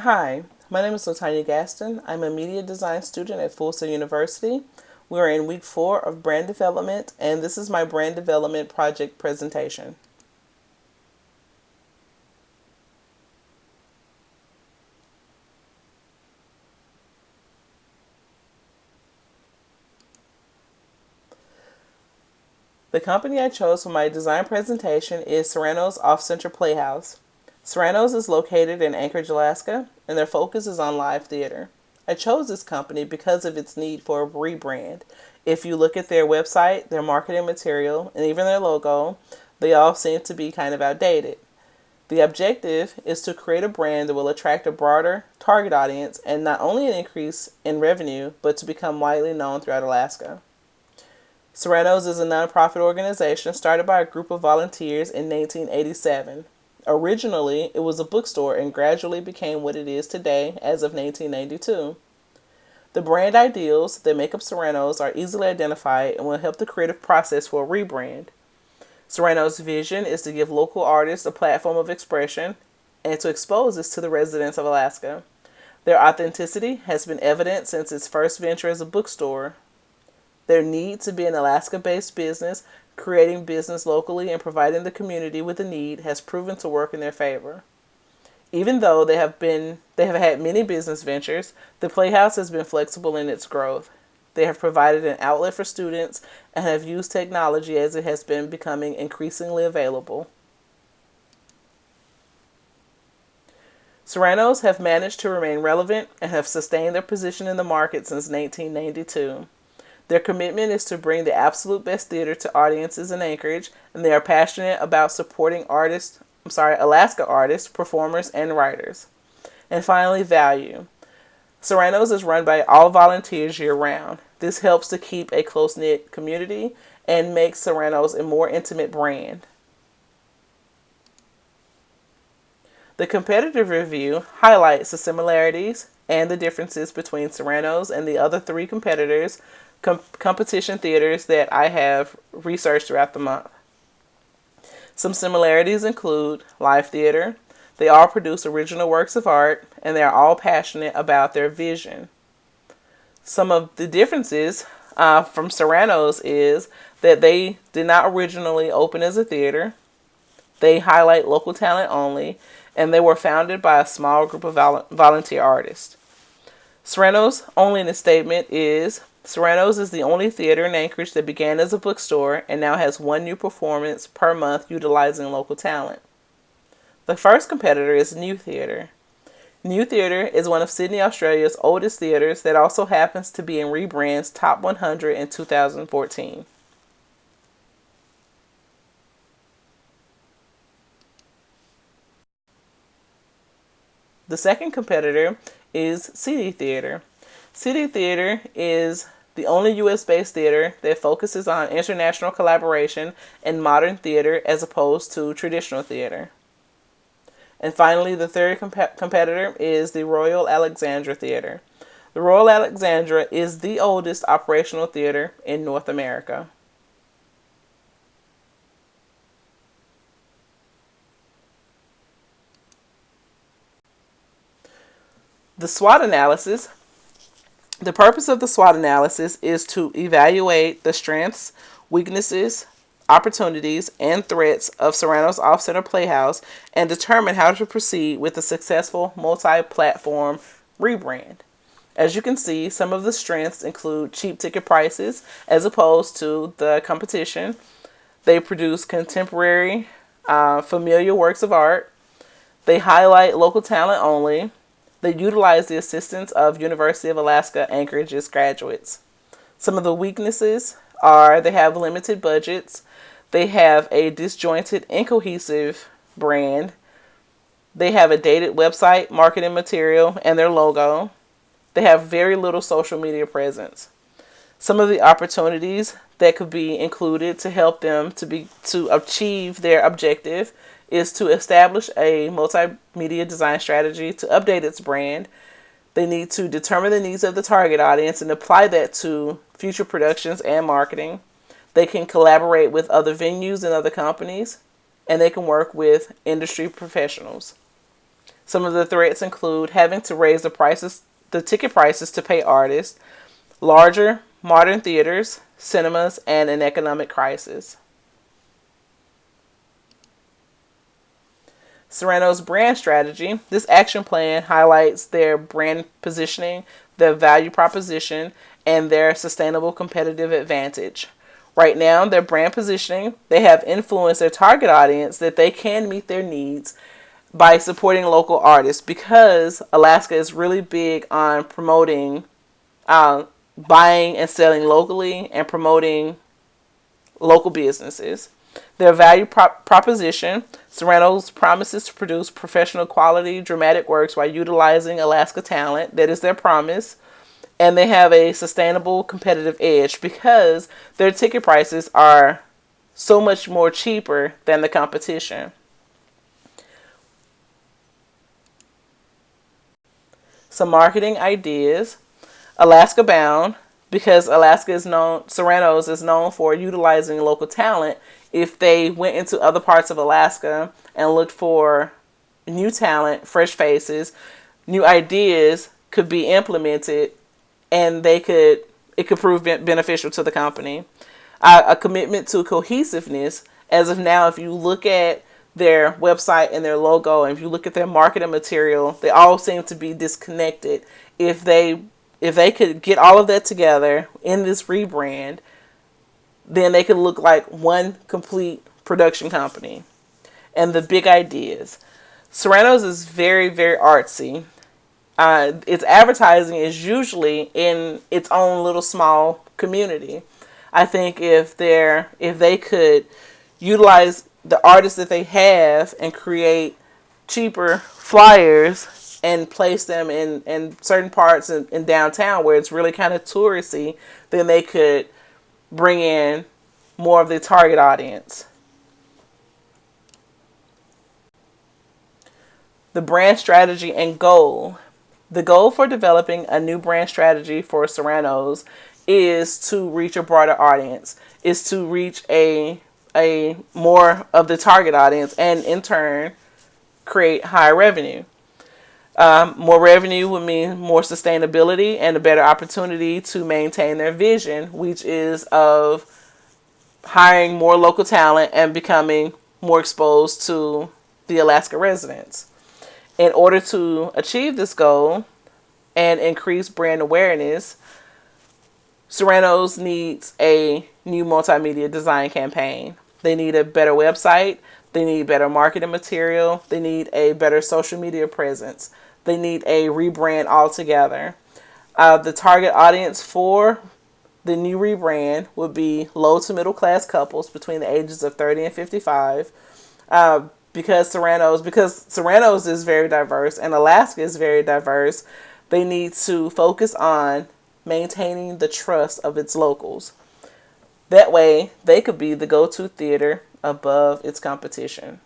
Hi, my name is Latanya Gaston. I'm a media design student at Full Sail University. We are in week 4 of brand development, and this is my brand development project presentation. The company I chose for my design presentation is Serrano's Off-Center Playhouse. Serrano's is located in Anchorage, Alaska, and their focus is on live theater. I chose this company because of its need for a rebrand. If you look at their website, their marketing material, and even their logo, they all seem to be kind of outdated. The objective is to create a brand that will attract a broader target audience and not only an increase in revenue, but to become widely known throughout Alaska. Serrano's is a nonprofit organization started by a group of volunteers in 1987. Originally, it was a bookstore and gradually became what it is today as of 1992. The brand ideals that make up Serrano's are easily identified and will help the creative process for a rebrand. Serrano's vision is to give local artists a platform of expression and to expose this to the residents of Alaska. Their authenticity has been evident since its first venture as a bookstore. Their need to be an Alaska-based business, creating business locally and providing the community with a need has proven to work in their favor. Even though they have had many business ventures, the Playhouse has been flexible in its growth. They have provided an outlet for students and have used technology as it has been becoming increasingly available. Serrano's have managed to remain relevant and have sustained their position in the market since 1992. Their commitment is to bring the absolute best theater to audiences in Anchorage, and they are passionate about supporting Alaska artists, performers, and writers. And finally, value. Serrano's is run by all volunteers year round. This helps to keep a close-knit community and makes Serrano's a more intimate brand. The competitive review highlights the similarities and the differences between Serrano's and the other 3 competitors competition theaters that I have researched throughout the month. Some similarities include live theater. They all produce original works of art, and they are all passionate about their vision. Some of the differences from Serrano's is that they did not originally open as a theater. They highlight local talent only, and they were founded by a small group of volunteer artists. Serrano's only in a statement is Serrano's is the only theater in Anchorage that began as a bookstore and now has 1 new performance per month utilizing local talent. The first competitor is New Theatre. New Theatre is one of Sydney, Australia's oldest theaters that also happens to be in Rebrand's Top 100 in 2014. The second competitor is CD Theater. CD Theater is the only US-based theater that focuses on international collaboration and modern theater as opposed to traditional theater. And finally, the third competitor is the Royal Alexandra Theater. The Royal Alexandra is the oldest operational theater in North America. The SWOT analysis. The purpose of the SWOT analysis is to evaluate the strengths, weaknesses, opportunities, and threats of Serrano's Off-Center Playhouse and determine how to proceed with a successful multi-platform rebrand. As you can see, some of the strengths include cheap ticket prices as opposed to the competition. They produce contemporary, familiar works of art. They highlight local talent only. They utilize the assistance of University of Alaska Anchorage's graduates. Some of the weaknesses are they have limited budgets. They have a disjointed, incohesive brand. They have a dated website, marketing material, and their logo. They have very little social media presence. Some of the opportunities that could be included to help them to achieve their objective is to establish a multimedia design strategy to update its brand. They need to determine the needs of the target audience and apply that to future productions and marketing. They can collaborate with other venues and other companies, and they can work with industry professionals. Some of the threats include having to raise the ticket prices to pay artists, larger modern theaters, cinemas, and an economic crisis. Serrano's brand strategy. This action plan highlights their brand positioning, their value proposition, and their sustainable competitive advantage. Right now, their brand positioning, they have influenced their target audience that they can meet their needs by supporting local artists, because Alaska is really big on promoting buying and selling locally and promoting local businesses. Their value proposition. Serrano's promises to produce professional quality dramatic works while utilizing Alaska talent. That is their promise. And they have a sustainable competitive edge because their ticket prices are so much more cheaper than the competition. Some marketing ideas. Alaska Bound, because Alaska is known, Serrano's is known for utilizing local talent. If they went into other parts of Alaska and looked for new talent, fresh faces, new ideas could be implemented, and it could prove beneficial to the company. A commitment to cohesiveness. As of now, if you look at their website and their logo, and if you look at their marketing material, they all seem to be disconnected. If they could get all of that together in this rebrand, then they could look like one complete production company. And the big ideas. Serrano's is very, very artsy. Its advertising is usually in its own little small community. I think if they could utilize the artists that they have and create cheaper flyers and place them in certain parts in downtown where it's really kind of touristy, then they could bring in more of the target audience. The brand strategy and goal. The goal for developing a new brand strategy for Serrano's is to reach a broader audience, is to reach a more of the target audience, and in turn create higher revenue. More revenue would mean more sustainability and a better opportunity to maintain their vision, which is of hiring more local talent and becoming more exposed to the Alaska residents. In order to achieve this goal and increase brand awareness, Serrano's needs a new multimedia design campaign. They need a better website. They need better marketing material. They need a better social media presence. They need a rebrand altogether. The target audience for the new rebrand would be low to middle class couples between the ages of 30 and 55. Because Serrano's is very diverse and Alaska is very diverse, they need to focus on maintaining the trust of its locals. That way, they could be the go-to theater above its competition.